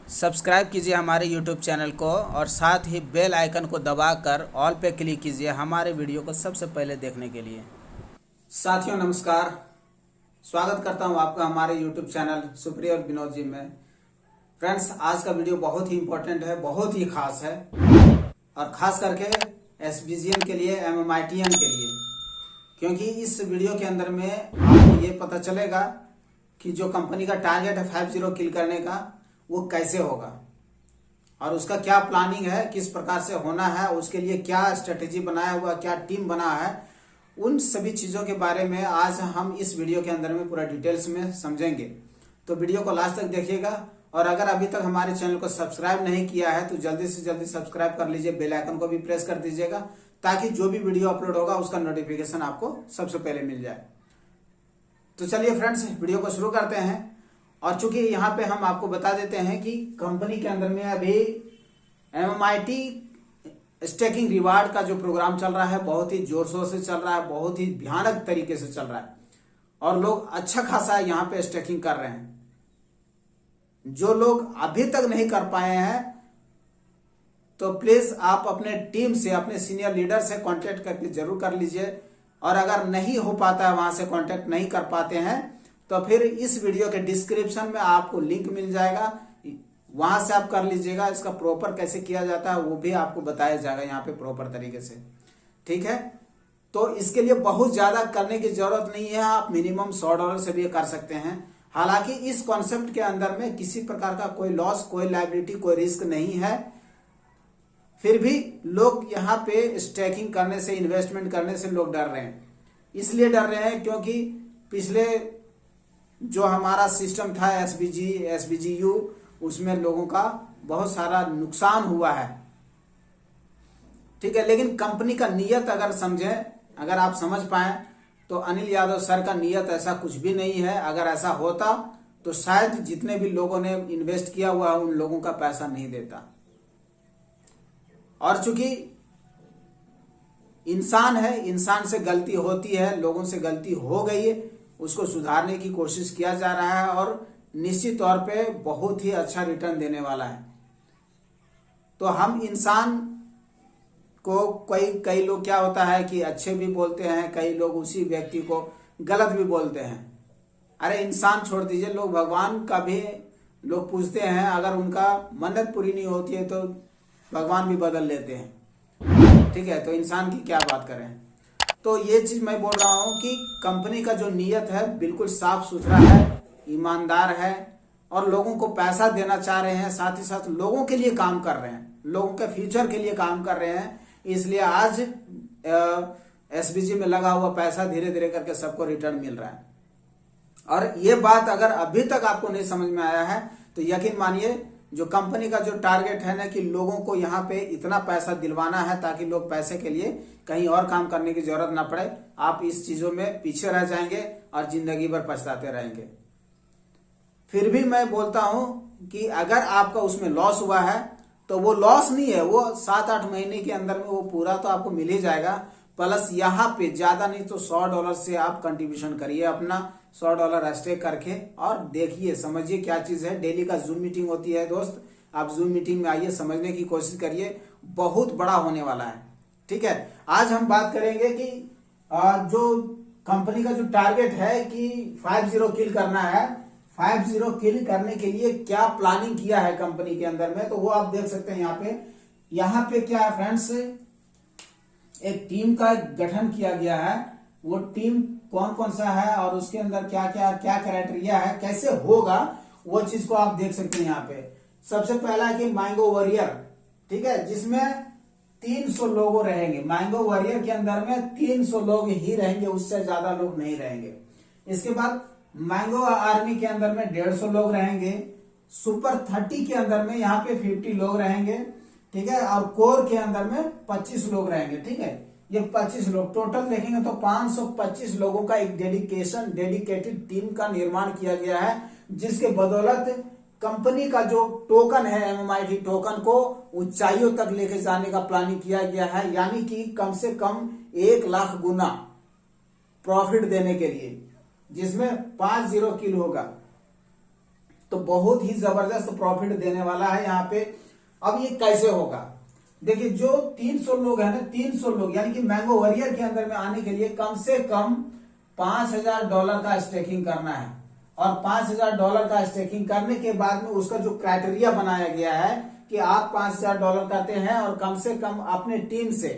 Subscribe कीजिए हमारे YouTube channel को और साथ ही बेल आइकन को दबाकर ऑल पे क्लिक कीजिए हमारे वीडियो को सबसे पहले देखने के लिए। साथियों नमस्कार, स्वागत करता हूं आपका हमारे यूट्यूब चैनल सुप्रिय और विनोद जी में। फ्रेंड्स, आज का वीडियो बहुत ही इंपॉर्टेंट है, बहुत ही खास है और खास करके एसबीजीएन के लिए, एमएमआईटीएन के लिए, क्योंकि इस वीडियो के अंदर में आपको ये पता चलेगा कि जो कंपनी का टारगेट है 50 किल करने का, वो कैसे होगा और उसका क्या प्लानिंग है, किस प्रकार से होना है, उसके लिए क्या स्ट्रेटेजी बनाया हुआ, क्या टीम बना है, उन सभी चीज़ों के बारे में आज हम इस वीडियो के अंदर में पूरा डिटेल्स में समझेंगे। तो वीडियो को लास्ट तक देखिएगा और अगर अभी तक हमारे चैनल को सब्सक्राइब नहीं किया है तो जल्दी से जल्दी सब्सक्राइब कर लीजिए, बेल आइकन को भी प्रेस कर दीजिएगा ताकि जो भी वीडियो अपलोड होगा उसका नोटिफिकेशन आपको सबसे पहले मिल जाए। तो चलिए फ्रेंड्स, वीडियो को शुरू करते हैं। और चूंकि यहाँ पे हम आपको बता देते हैं कि कंपनी के अंदर में अभी एमएमआईटी स्टेकिंग रिवार्ड का जो प्रोग्राम चल रहा है बहुत ही जोर शोर से चल रहा है, बहुत ही भयानक तरीके से चल रहा है और लोग अच्छा खासा यहाँ पे स्टेकिंग कर रहे हैं। जो लोग अभी तक नहीं कर पाए हैं तो प्लीज आप अपने टीम से, अपने सीनियर लीडर से कांटेक्ट करके जरूर कर लीजिए और अगर नहीं हो पाता है, वहां से कांटेक्ट नहीं कर पाते हैं तो फिर इस वीडियो के डिस्क्रिप्शन में आपको लिंक मिल जाएगा, वहां से आप कर लीजिएगा। इसका प्रॉपर कैसे किया जाता है वो भी आपको बताया जाएगा यहाँ पे प्रॉपर तरीके से, ठीक है। तो इसके लिए बहुत ज्यादा करने की जरूरत नहीं है, आप मिनिमम $100 से भी कर सकते हैं। हालांकि इस कॉन्सेप्ट के अंदर में किसी प्रकार का कोई लॉस, कोई लायबिलिटी, कोई रिस्क नहीं है, फिर भी लोग यहाँ पे स्टेकिंग करने से, इन्वेस्टमेंट करने से लोग डर रहे हैं। इसलिए डर रहे हैं क्योंकि पिछले जो हमारा सिस्टम था एसबीजीयू, उसमें लोगों का बहुत सारा नुकसान हुआ है, ठीक है। लेकिन कंपनी का नियत अगर समझें, अगर आप समझ पाए तो अनिल यादव सर का नियत ऐसा कुछ भी नहीं है। अगर ऐसा होता तो शायद जितने भी लोगों ने इन्वेस्ट किया हुआ है उन लोगों का पैसा नहीं देता। और चूंकि इंसान है, इंसान से गलती होती है, लोगों से गलती हो गई है, उसको सुधारने की कोशिश किया जा रहा है और निश्चित तौर पे बहुत ही अच्छा रिटर्न देने वाला है। तो हम इंसान को कई लोग क्या होता है कि अच्छे भी बोलते हैं, कई लोग उसी व्यक्ति को गलत भी बोलते हैं। अरे इंसान छोड़ दीजिए, लोग भगवान का भी लोग पूछते हैं, अगर उनका मन्नत पूरी नहीं होती है तो भगवान भी बदल लेते हैं, ठीक है। तो इंसान की क्या बात करें। तो ये चीज मैं बोल रहा हूं कि कंपनी का जो नियत है बिल्कुल साफ सुथरा है, ईमानदार है और लोगों को पैसा देना चाह रहे हैं, साथ ही साथ लोगों के लिए काम कर रहे हैं, लोगों के फ्यूचर के लिए काम कर रहे हैं। इसलिए आज एसबीजी में लगा हुआ पैसा धीरे धीरे करके सबको रिटर्न मिल रहा है। और ये बात अगर अभी तक आपको नहीं समझ में आया है तो यकीन मानिए, जो कंपनी का जो टारगेट है ना कि लोगों को यहाँ पे इतना पैसा दिलवाना है ताकि लोग पैसे के लिए कहीं और काम करने की जरूरत ना पड़े, आप इस चीजों में पीछे रह जाएंगे और जिंदगी भर पछताते रहेंगे। फिर भी मैं बोलता हूं कि अगर आपका उसमें लॉस हुआ है तो वो लॉस नहीं है, वो 7-8 महीने के अंदर में वो पूरा तो आपको मिल ही जाएगा। प्लस यहाँ पे ज्यादा नहीं तो $100 से आप कंट्रीब्यूशन करिए, अपना $100 स्टेक करके और देखिए, समझिए क्या चीज है। डेली का जूम मीटिंग होती है दोस्त, आप जूम मीटिंग में आइए, समझने की कोशिश करिए, बहुत बड़ा होने वाला है, ठीक है। आज हम बात करेंगे कि जो कंपनी का जो टारगेट है कि 50 किल करना है, 50 किल करने के लिए क्या प्लानिंग किया है कंपनी के अंदर में, तो वो आप देख सकते हैं यहाँ पे क्या है फ्रेंड्स, एक टीम का गठन किया गया है। वो टीम कौन कौन सा है और उसके अंदर क्या क्या क्राइटेरिया है, कैसे होगा, वो चीज को आप देख सकते हैं यहाँ पे। सबसे पहला है कि मैंगो वॉरियर, ठीक है, जिसमें 300 लोग रहेंगे। मैंगो वॉरियर के अंदर में 300 लोग ही रहेंगे, उससे ज्यादा लोग नहीं रहेंगे। इसके बाद मैंगो आर्मी के अंदर में 150 लोग रहेंगे। सुपर 30 के अंदर में यहाँ पे 50 लोग रहेंगे, ठीक है। और कोर के अंदर में 25 लोग रहेंगे, ठीक है। ये 25 लोग टोटल देखेंगे तो 525 लोगों का एक डेडिकेटेड टीम का निर्माण किया गया है, जिसके बदौलत कंपनी का जो टोकन है, एमएमआईटी टोकन को ऊंचाइयों तक लेके जाने का प्लानिंग किया गया है, यानी कि कम से कम 1 लाख गुना प्रॉफिट देने के लिए, जिसमें 50 किल होगा। तो बहुत ही जबरदस्त प्रॉफिट देने वाला है यहाँ पे। अब ये कैसे होगा, देखिए जो 300 लोग हैं ना, 300 लोग यानी कि मैंगो वॉरियर के अंदर में आने के लिए कम से कम $5000 का स्टेकिंग करना है। और $5000 का स्टेकिंग करने के बाद में उसका जो क्राइटेरिया बनाया गया है कि आप $5000 करते हैं और कम से कम अपने टीम से,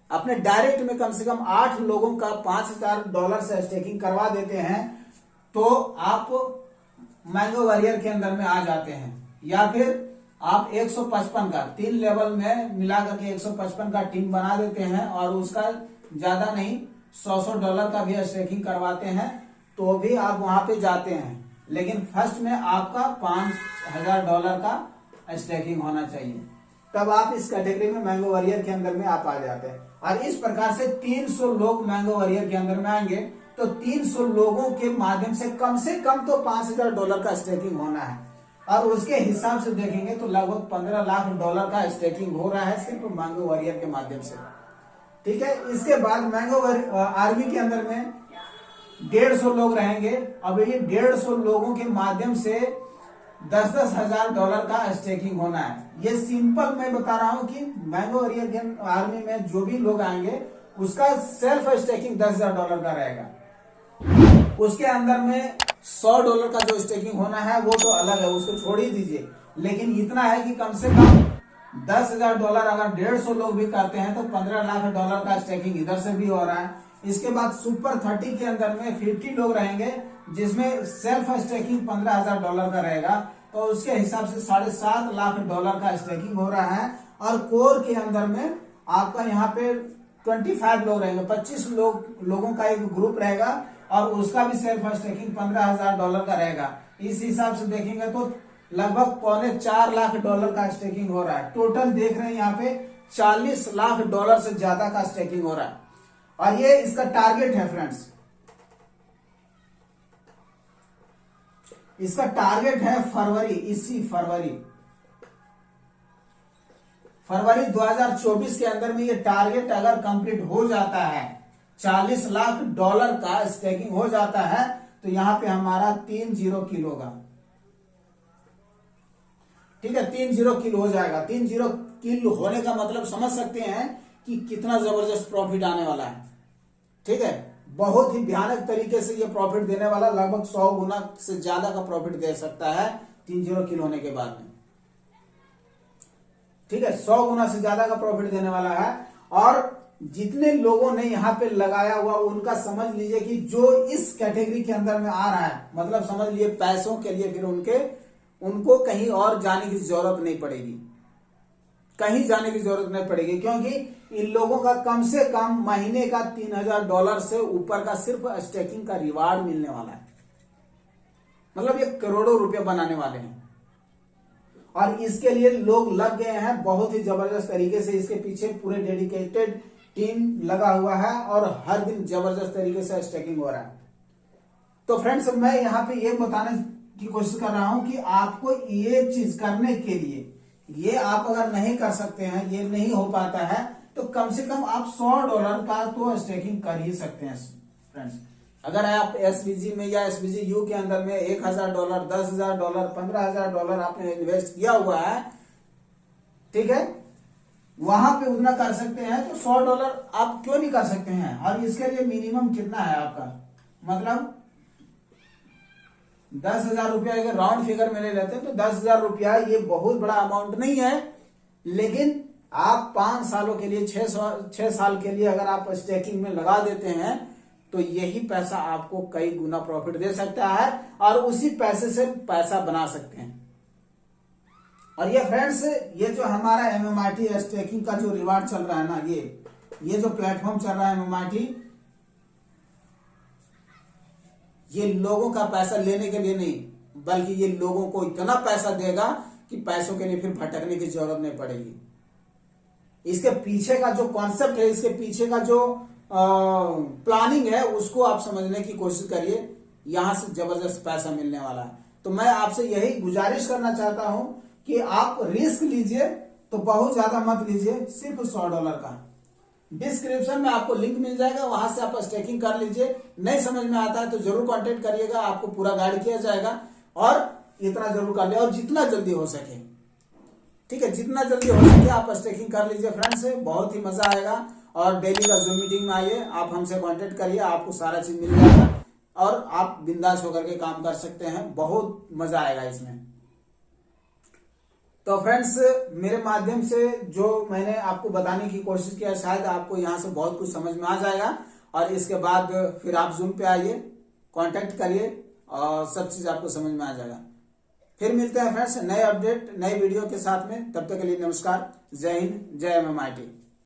अपने डायरेक्ट में कम से कम 8 लोगों का $5000 से स्टेकिंग करवा देते हैं, तो आप मैंगो वॉरियर के अंदर में आ जाते हैं। या फिर आप 155 का 3 लेवल में मिला करके 155 का टीम बना देते हैं और उसका ज्यादा नहीं $100 का भी स्टेकिंग करवाते हैं, तो भी आप वहां पे जाते हैं। लेकिन फर्स्ट में आपका $5000 का स्टेकिंग होना चाहिए, तब आप इस कैटेगरी में मैंगो वॉरियर के अंदर में आप आ जाते हैं। और इस प्रकार से 300 लोग मैंगो वॉरियर के अंदर में आएंगे, तो 300 लोगों के माध्यम से कम तो $5000 का स्टेकिंग होना है। और उसके हिसाब से देखेंगे तो लगभग $15 लाख का स्टेकिंग हो रहा है सिर्फ मैंगो वॉरियर के माध्यम से। ठीक है, इसके बाद मैंगो आर्मी के अंदर में 150 लोग रहेंगे। अब ये 150 लोगों के माध्यम से $10-10 हजार का स्टेकिंग होना है। ये सिंपल मैं बता रहा हूं कि मैंगो वॉरियर के आर्मी में जो भी लोग आएंगे उसका सेल्फ स्टेकिंग $10,000 का रहेगा। उसके अंदर में $100 का जो स्टेकिंग होना है वो तो अलग है, उसको छोड़ ही दीजिए। लेकिन इतना है कि कम से कम $10,000 अगर 150 लोग भी करते हैं तो $15 लाख का स्टेकिंग इधर से भी हो रहा है। इसके बाद सुपर 30 के अंदर में 50 लोग रहेंगे जिसमें सेल्फ स्टेकिंग $15,000 का रहेगा, तो उसके हिसाब से $7.5 लाख का स्टेकिंग हो रहा है। और कोर के अंदर में आपका यहाँ पे 25 लोग रहेंगे, 25 लोगों का एक ग्रुप रहेगा और उसका भी सेल्फ स्टेकिंग $15,000 का रहेगा। इस हिसाब से देखेंगे तो लगभग $3.25 लाख का स्टेकिंग हो रहा है। टोटल देख रहे हैं यहाँ पे $40 लाख से ज्यादा का स्टेकिंग हो रहा है। और ये इसका टारगेट है फ्रेंड्स, इसका टारगेट है फरवरी 2024 के अंदर में ये टारगेट अगर कंप्लीट हो जाता है, $40 लाख का स्टेकिंग हो जाता है, तो यहां पे हमारा 30 किल होगा। ठीक है, 30 किल हो जाएगा। 30 किल होने का मतलब समझ सकते हैं कि कितना जबरदस्त प्रॉफिट आने वाला है। ठीक है, बहुत ही भयानक तरीके से ये प्रॉफिट देने वाला, लगभग 100 गुना से ज्यादा का प्रॉफिट दे सकता है 30 किल होने के बाद में। ठीक है, 100 गुना से ज्यादा का प्रॉफिट देने वाला है। और जितने लोगों ने यहाँ पे लगाया हुआ उनका समझ लीजिए कि जो इस कैटेगरी के अंदर में आ रहा है, मतलब समझ लीजिए पैसों के लिए फिर उनको कहीं और जाने की जरूरत नहीं पड़ेगी, कहीं जाने की जरूरत नहीं पड़ेगी, क्योंकि इन लोगों का कम से कम महीने का $3000 से ऊपर का सिर्फ स्टेकिंग का रिवार्ड मिलने वाला है। मतलब ये करोड़ों रुपए बनाने वाले हैं और इसके लिए लोग लग गए हैं बहुत ही जबरदस्त तरीके से। इसके पीछे पूरे डेडिकेटेड टीम लगा हुआ है और हर दिन जबरदस्त तरीके से स्टेकिंग हो रहा है। तो फ्रेंड्स, मैं यहाँ पे ये बताने की कोशिश कर रहा हूं कि आपको ये चीज करने के लिए, ये आप अगर नहीं कर सकते हैं, ये नहीं हो पाता है, तो कम से कम आप $100 का तो स्टेकिंग कर ही सकते हैं फ्रेंड्स। अगर आप एसबीजी में या एसबीजी यू के अंदर में $1000, $10,000, $15,000 आपने इन्वेस्ट किया हुआ है, ठीक है, वहां पे उतना कर सकते हैं, तो $100 आप क्यों नहीं कर सकते हैं। और इसके लिए मिनिमम कितना है आपका, मतलब $10,000 अगर राउंड फिगर में ले लेते हैं तो $10,000 ये बहुत बड़ा अमाउंट नहीं है। लेकिन आप 5 सालों के लिए 6 साल के लिए अगर आप स्टेकिंग में लगा देते हैं तो यही पैसा आपको कई गुना प्रॉफिट दे सकता है और उसी पैसे से पैसा बना सकते हैं। और ये फ्रेंड्स, ये जो हमारा MMIT स्टेकिंग का जो रिवार्ड चल रहा है ना, ये जो प्लेटफॉर्म चल रहा है MMIT, ये लोगों का पैसा लेने के लिए नहीं, बल्कि ये लोगों को इतना पैसा देगा कि पैसों के लिए फिर भटकने की जरूरत नहीं पड़ेगी। इसके पीछे का जो कॉन्सेप्ट है, इसके पीछे का जो प्लानिंग है, उसको आप समझने की कोशिश करिए। यहां से जबरदस्त पैसा मिलने वाला है। तो मैं आपसे यही गुजारिश करना चाहता हूं कि आप रिस्क लीजिए तो बहुत ज्यादा मत लीजिए, सिर्फ $100 का। डिस्क्रिप्शन में आपको लिंक मिल जाएगा, वहां से आप स्टेकिंग कर लीजिए। नहीं समझ में आता है तो जरूर कांटेक्ट करिएगा, आपको पूरा गाइड किया जाएगा। और इतना जरूर कर ले, और जितना जल्दी हो सके, ठीक है, जितना जल्दी हो सके आप स्टेकिंग कर लीजिए फ्रेंड्स, बहुत ही मजा आएगा। और डेली का जूम मीटिंग में आइए, आप हमसे कांटेक्ट करिए, आपको सारा चीज मिल जाएगा और आप बिंदास होकर के काम कर सकते हैं, बहुत मजा आएगा इसमें। तो फ्रेंड्स, मेरे माध्यम से जो मैंने आपको बताने की कोशिश किया, शायद आपको यहाँ से बहुत कुछ समझ में आ जाएगा, और इसके बाद फिर आप जूम पे आइए, कांटेक्ट करिए और सब चीज आपको समझ में आ जाएगा। फिर मिलते हैं फ्रेंड्स नए अपडेट नए वीडियो के साथ में, तब तक के लिए नमस्कार, जय हिंद, जय MMIT।